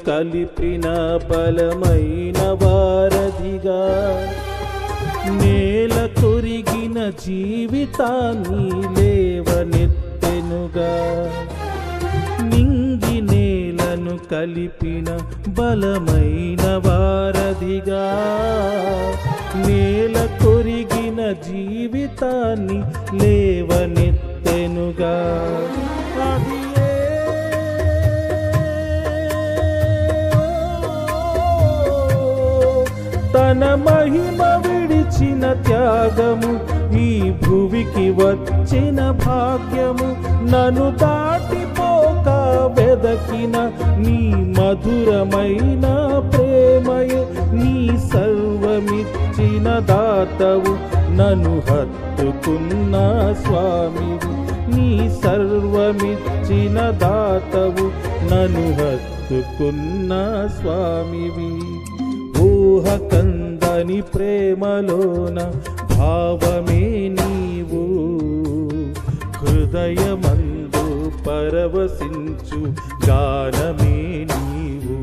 కలిపిన బలమైన వారధిగా నేల కొరిగిన జీవితాన్ని లేవనెత్తెనుగా నింగి నేలను కలిపిన బలమైన వారధిగా నేల కొరిగిన జీవితాన్ని లేవనెత్తెనుగా తన మహిమ విడిచిన త్యాగము ఈ భువికి వచ్చిన భాగ్యము నన్ను దాటిపోక వెదకిన నీ మధురమైన ప్రేమయు నీ సర్వమిచ్చిన దాతవు నన్ను హత్తుకున్న స్వామివి నీ సర్వమిచ్చిన దాతవు నన్ను హత్తుకున్న స్వామివి ఊహ కందని ప్రేమలోన భావమే నీవు హృదయమందు పరవశించు గానమే నీవు